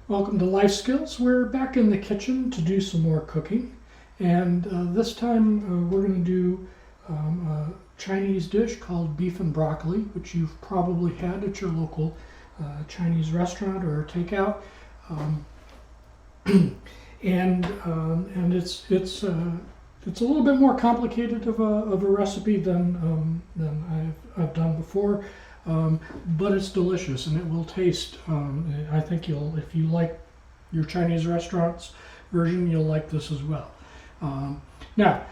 Welcome to Life Skills. We're back in the kitchen to do some more cooking, and this time we're going to do a Chinese dish called beef and broccoli, which you've probably had at your local Chinese restaurant or takeout. And it's a little bit more complicated of a recipe than I've done before. But it's delicious and it will taste, I think if you like your Chinese restaurants version, you'll like this as well. Now,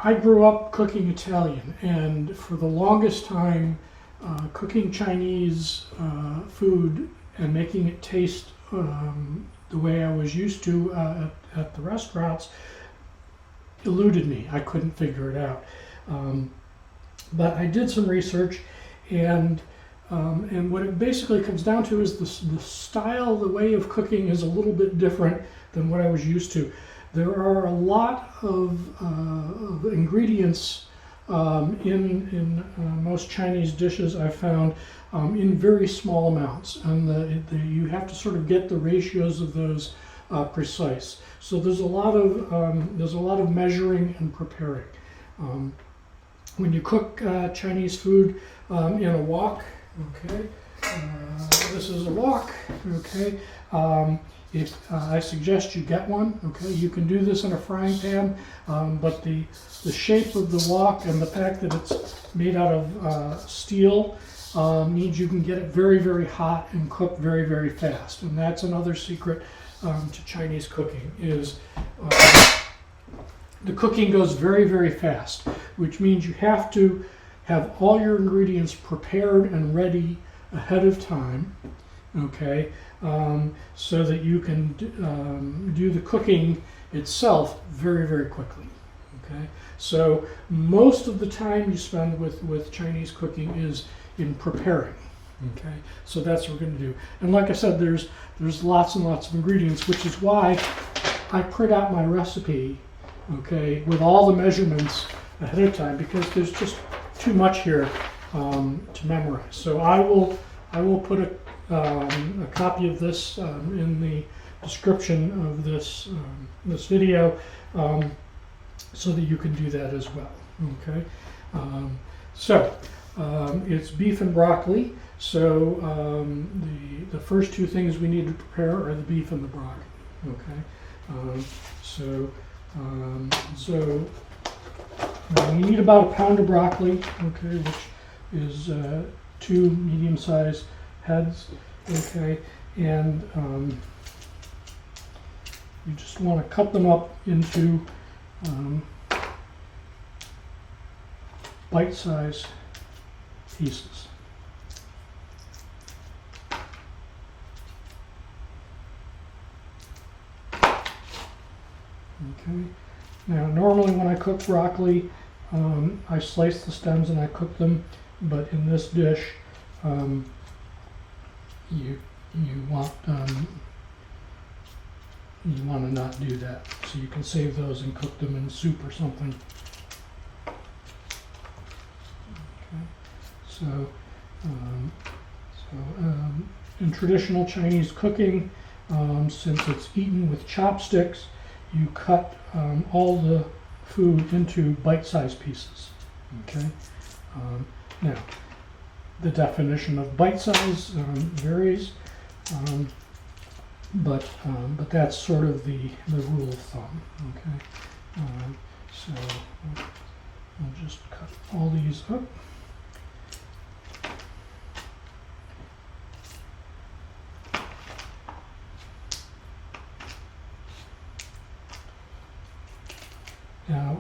I grew up cooking Italian, and for the longest time, cooking Chinese food and making it taste the way I was used to at the restaurants eluded me. I couldn't figure it out. But I did some research. And what it basically comes down to is the style, the way of cooking is a little bit different than what I was used to. There are a lot of ingredients in most Chinese dishes I've found in very small amounts, and you have to sort of get the ratios of those precise. So there's a lot of measuring and preparing. When you cook Chinese food in a wok, okay, this is a wok, okay. I suggest you get one, okay. You can do this in a frying pan, but the shape of the wok and the fact that it's made out of steel means you can get it very, very hot and cook very, very fast. And that's another secret to Chinese cooking is the cooking goes very, very fast, which means you have to have all your ingredients prepared and ready ahead of time, okay, so that you can do the cooking itself very, very quickly, okay. So most of the time you spend with Chinese cooking is in preparing, okay. So that's what we're going to do. And like I said, there's lots and lots of ingredients, which is why I print out my recipe, okay, with all the measurements ahead of time, because there's just too much here to memorize. So I will put a copy of this in the description of this video, so that you can do that as well. Okay, so it's beef and broccoli. So the first two things we need to prepare are the beef and the broccoli. Okay, so we need about a pound of broccoli, okay, which is 2 medium-sized heads, okay, and you just want to cut them up into bite-sized pieces. Okay. Now, normally when I cook broccoli, I slice the stems and I cook them, but in this dish, you want to not do that. So you can save those and cook them in soup or something. Okay. So in traditional Chinese cooking, since it's eaten with chopsticks, you cut all the food into bite-sized pieces. Okay. Now, the definition of bite-size varies, but that's sort of the rule of thumb. Okay. So I'll just cut all these up. Now,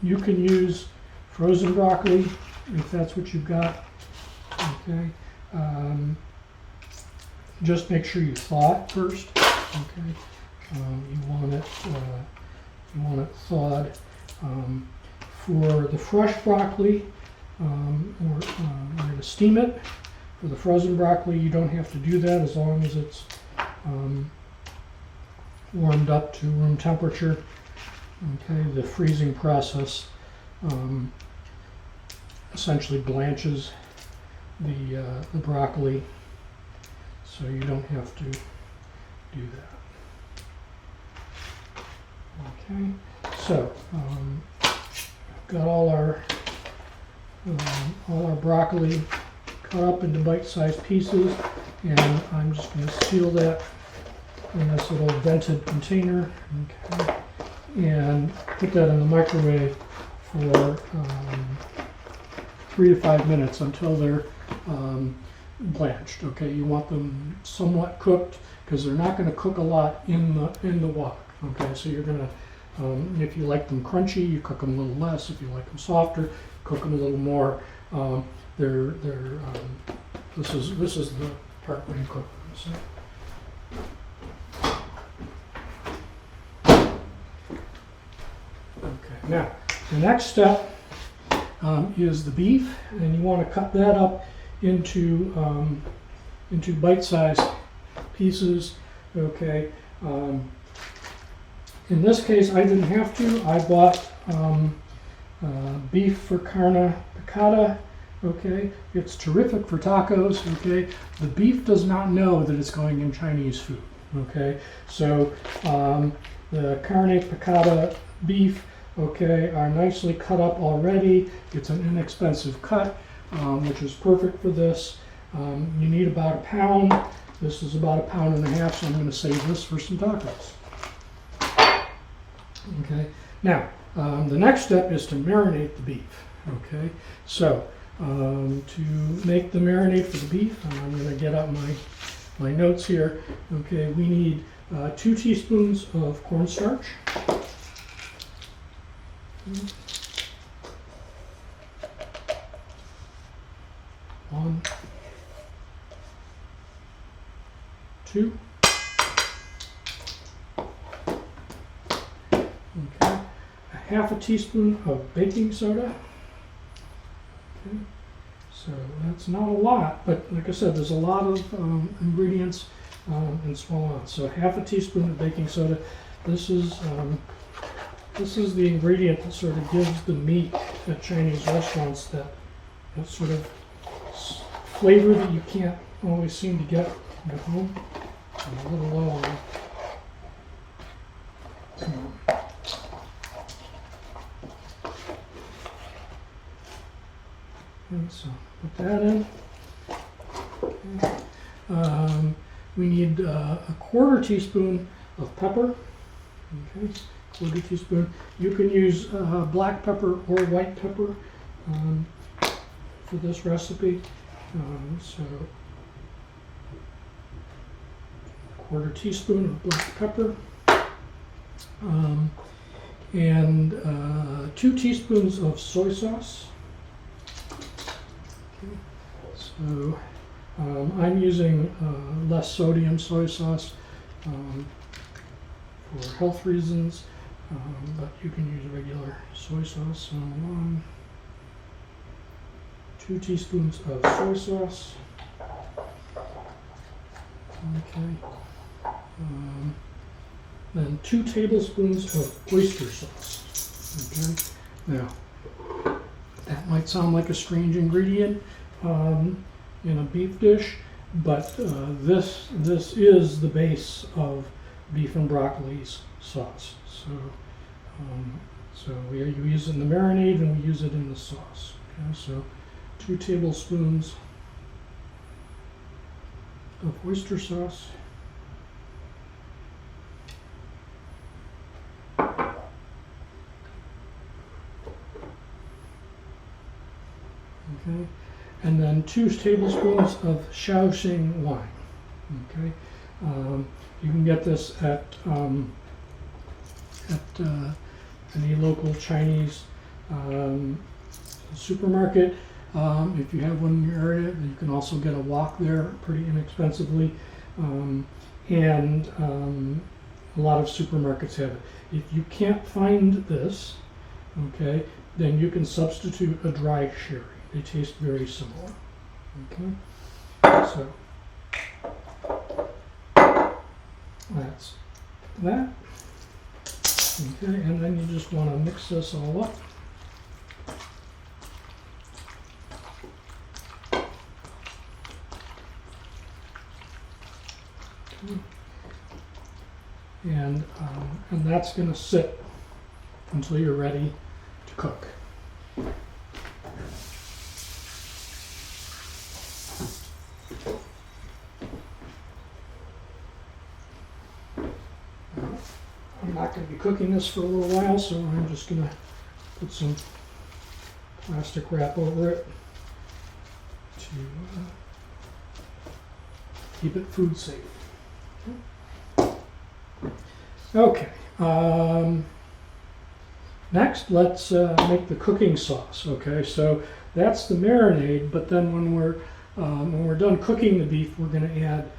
you can use frozen broccoli if that's what you've got. Okay. Just make sure you thaw it first. Okay. You want it thawed. For the fresh broccoli, we're going to steam it. For the frozen broccoli, you don't have to do that as long as it's warmed up to room temperature. Okay, the freezing process essentially blanches the broccoli, so you don't have to do that. Okay, so got all our broccoli cut up into bite-sized pieces, and I'm just going to seal that in this little vented container, okay, and put that in the microwave for 3 to 5 minutes until they're blanched. Okay, you want them somewhat cooked because they're not going to cook a lot in the wok. Okay, so you're going to if you like them crunchy, you cook them a little less. If you like them softer, cook them a little more. This is the part where you cook them. So. Okay, now the next step is the beef, and you want to cut that up into bite-sized pieces. Okay. In this case, I didn't have to. I bought beef for carne picada. Okay, it's terrific for tacos. Okay, the beef does not know that it's going in Chinese food. Okay, so the carne picada beef, okay, are nicely cut up already. It's an inexpensive cut, which is perfect for this. You need about a pound. This is about 1.5 pounds, so I'm going to save this for some tacos. Okay, now the next step is to marinate the beef. Okay, so to make the marinade for the beef, I'm going to get out my notes here. Okay, we need 2 teaspoons of cornstarch. 1, 2. Okay, 1/2 teaspoon of baking soda. Okay, so that's not a lot, but like I said, there's a lot of ingredients in small amounts. So 1/2 teaspoon of baking soda. This is the ingredient that sort of gives the meat at Chinese restaurants that sort of flavor that you can't always seem to get at home. I'm a little low on it. And so put that in. Okay. We need a 1/4 teaspoon of pepper. Okay, 1/4 teaspoon. You can use black pepper or white pepper for this recipe. So 1/4 teaspoon of black pepper. And 2 teaspoons of soy sauce. Okay. So I'm using less sodium soy sauce for health reasons, but you can use regular soy sauce. So 2 teaspoons of soy sauce. Okay. Then 2 tablespoons of oyster sauce. Okay. Now, that might sound like a strange ingredient in a beef dish, but this is the base of beef and broccoli's sauce. So we use it in the marinade and we use it in the sauce. Okay. So 2 tablespoons of oyster sauce. Okay, and then 2 tablespoons of Shaoxing wine. Okay, you can get this at any local Chinese supermarket. If you have one in your area, you can also get a wok there pretty inexpensively, and a lot of supermarkets have it. If you can't find this, okay, then you can substitute a dry sherry. They taste very similar. Okay, so that's that. Okay, and then you just want to mix this all up. Okay. and that's going to sit until you're ready to cook. I'm not going to be cooking this for a little while, so I'm just going to put some plastic wrap over it to keep it food safe. Okay. Next, let's make the cooking sauce. Okay, so that's the marinade. But then when we're done cooking the beef, we're going to add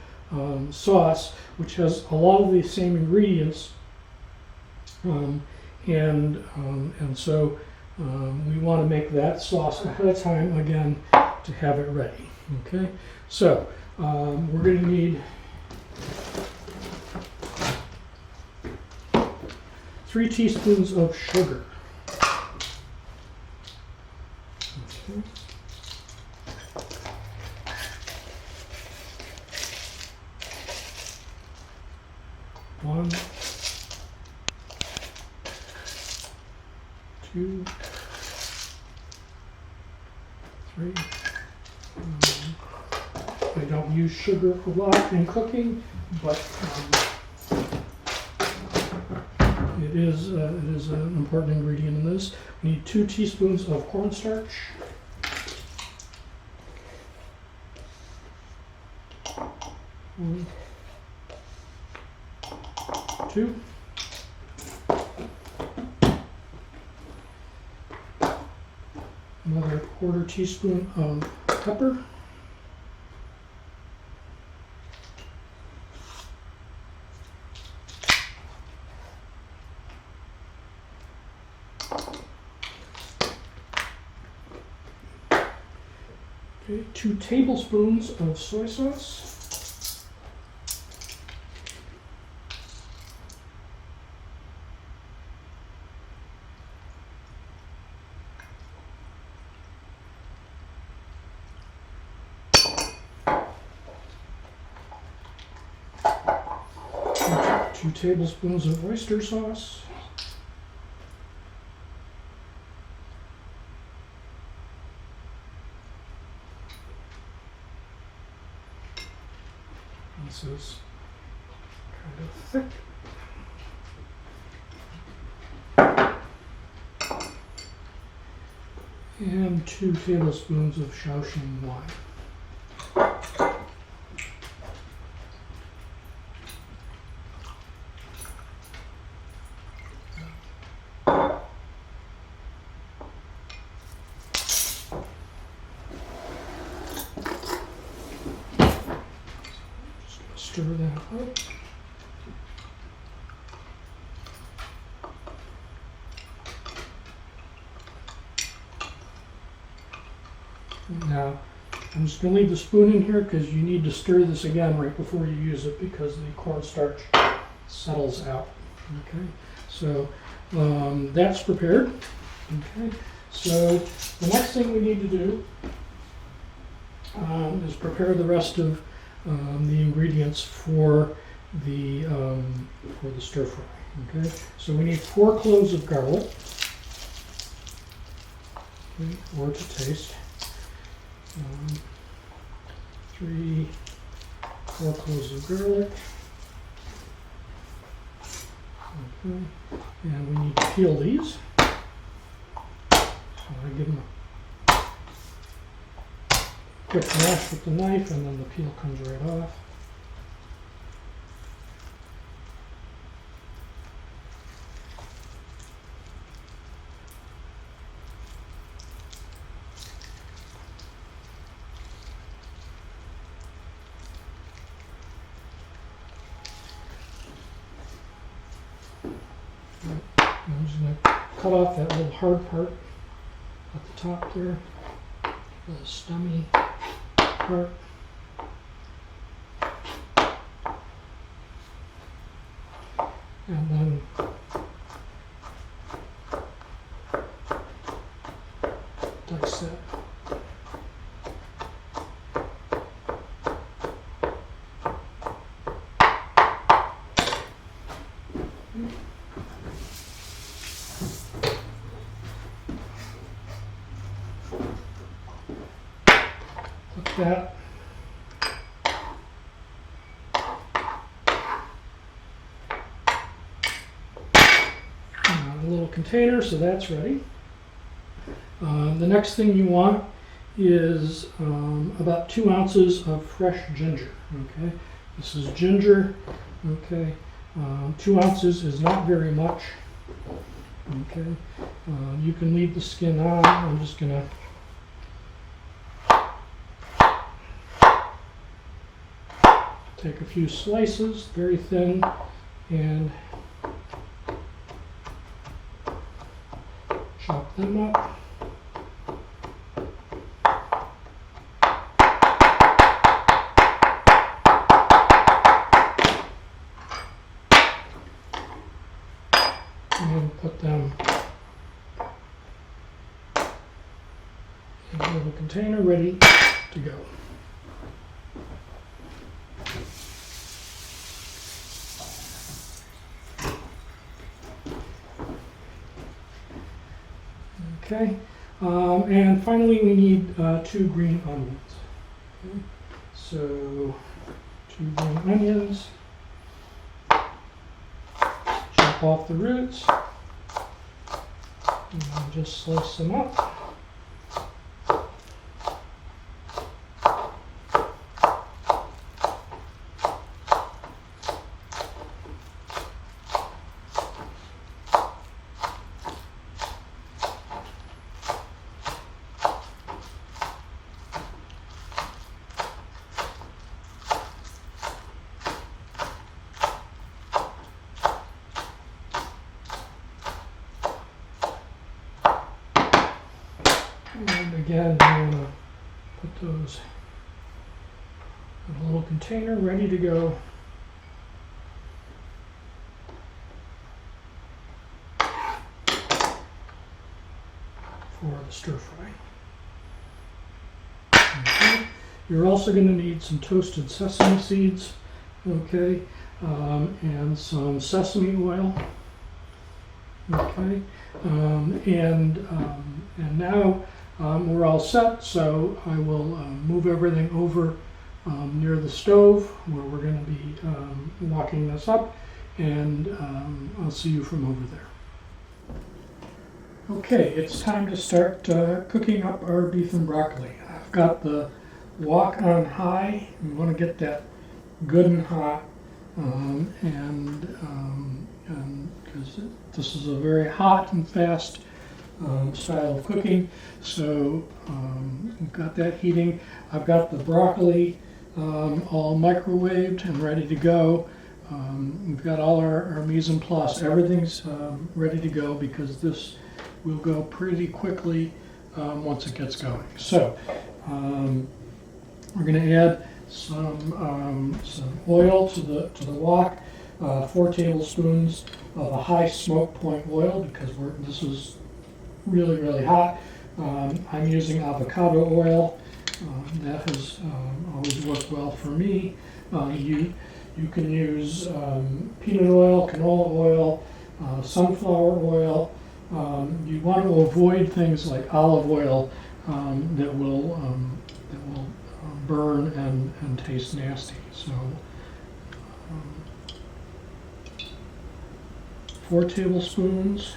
sauce, which has a lot of the same ingredients, and so we want to make that sauce ahead of time again to have it ready. Okay, so we're going to need 3 teaspoons of sugar. Okay. 1, 2, 3. I don't use sugar a lot in cooking, but it is an important ingredient in this. We need 2 teaspoons of cornstarch. 1, 2. Another 1/4 teaspoon of pepper. Okay, 2 tablespoons of soy sauce. Two tablespoons of oyster sauce. This is kind of thick. And 2 tablespoons of Shaoxing wine. Stir that up. Now, I'm just going to leave the spoon in here because you need to stir this again right before you use it because the cornstarch settles out. Okay, so that's prepared. Okay, so the next thing we need to do is prepare the rest of the ingredients for the stir fry. Okay, so we need 4 cloves of garlic, okay, or to taste. 3, 4 cloves of garlic. Okay, and we need to peel these. So I give them a quick mash with the knife, and then the peel comes right off. I'm just going to cut off that little hard part at the top there, the stemmy part. And then dice that. that. A little container, so that's ready. The next thing you want is about 2 ounces of fresh ginger. Okay, this is ginger. Okay, 2 ounces is not very much. Okay, you can leave the skin on. I'm just gonna take a few slices, very thin, and chop them up. And put them in a little container ready to go. Okay, and finally we need 2 green onions. Okay. So 2 green onions. Chop off the roots and just slice them up. And again, I'm going to put those in a little container ready to go. For the stir fry. Okay. You're also going to need some toasted sesame seeds, okay, and some sesame oil. Okay, and now we're all set, so I will move everything over near the stove where we're going to be wocking this up, and I'll see you from over there. Okay, it's time to start cooking up our beef and broccoli. I've got the wok on high. We want to get that good and hot, and because this is a very hot and fast style of cooking, so we've got that heating. I've got the broccoli all microwaved and ready to go. We've got all our mise en place. Everything's ready to go because this will go pretty quickly once it gets going. So we're going to add some oil to the wok, 4 tablespoons of a high smoke point oil because this is really, really hot. I'm using avocado oil. That has always worked well for me. You can use peanut oil, canola oil, sunflower oil. You want to avoid things like olive oil that will burn and taste nasty. So 4 tablespoons.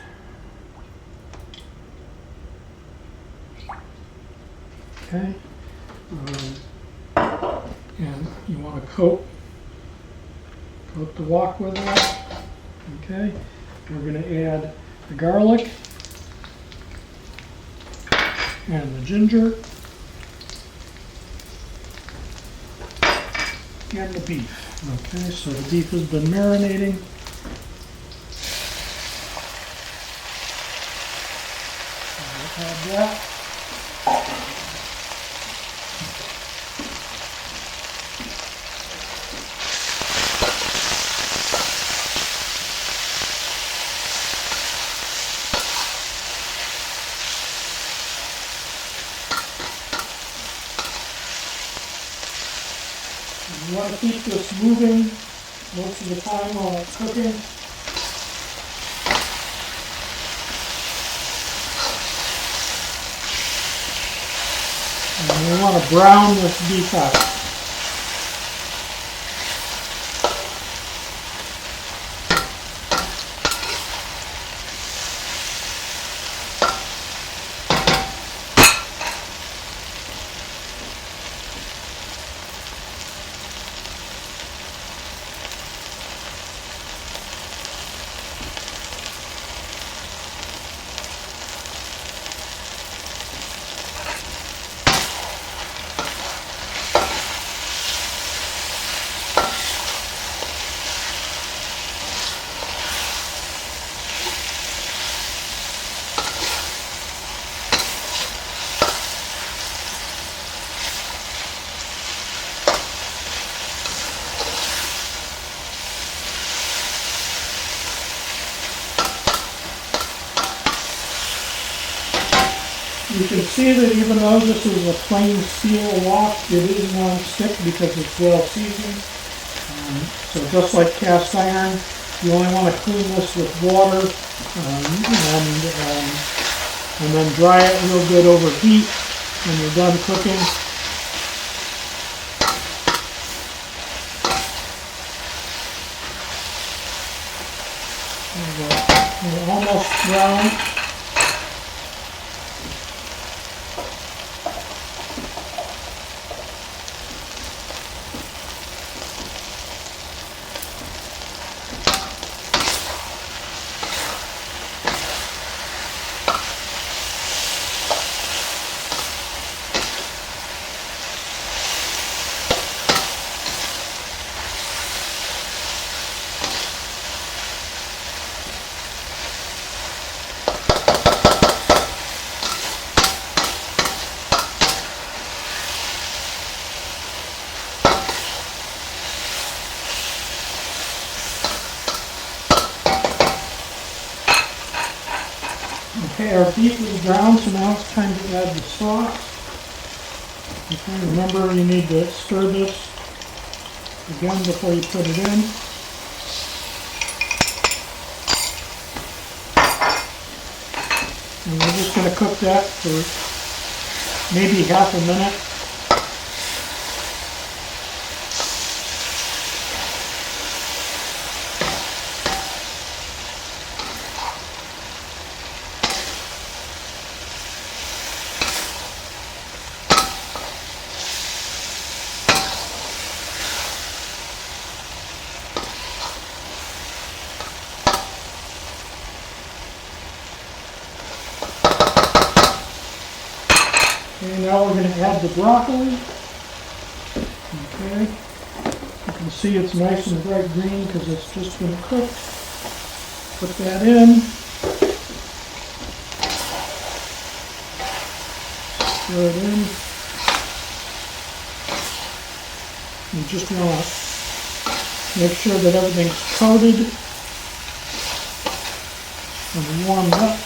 Okay, and you want to coat the wok with that. Okay, we're going to add the garlic and the ginger and the beef. Okay, so the beef has been marinating. I'll add that. You want to keep this moving most of the time while it's cooking. And we want to brown this beef up. You can see that even though this is a plain steel wok, it is non-stick because it's well seasoned. So just like cast iron, you only want to clean this with water and then dry it real good over heat when you're done cooking. We're almost brown. Okay, our beef is brown, so now it's time to add the sauce. Okay, remember you need to stir this again before you put it in. And we're just going to cook that for maybe half a minute. Okay, now we're going to add the broccoli. Okay, you can see it's nice and bright green because it's just been cooked. Put that in. Stir it in. You just want to make sure that everything's coated and warmed up.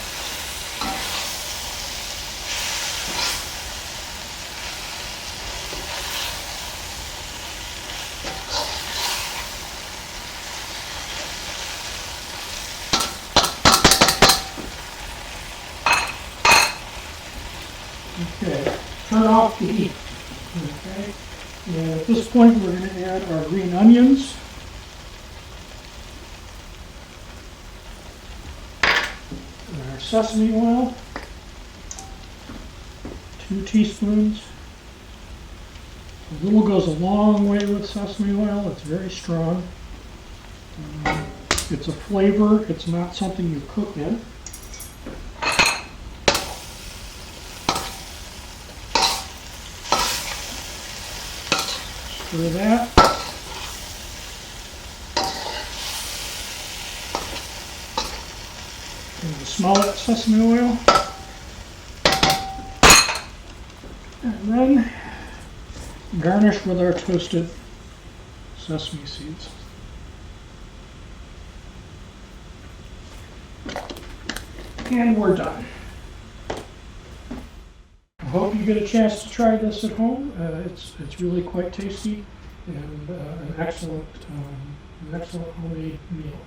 Okay, turn off the heat. Okay, and at this point we're going to add our green onions. And our sesame oil, 2 teaspoons. A little goes a long way with sesame oil. It's very strong. It's a flavor. It's not something you cook in. Stir that. And you smell it, sesame oil. And then garnish with our toasted sesame seeds. And we're done. I hope you get a chance to try this at home. It's really quite tasty and an excellent homemade meal.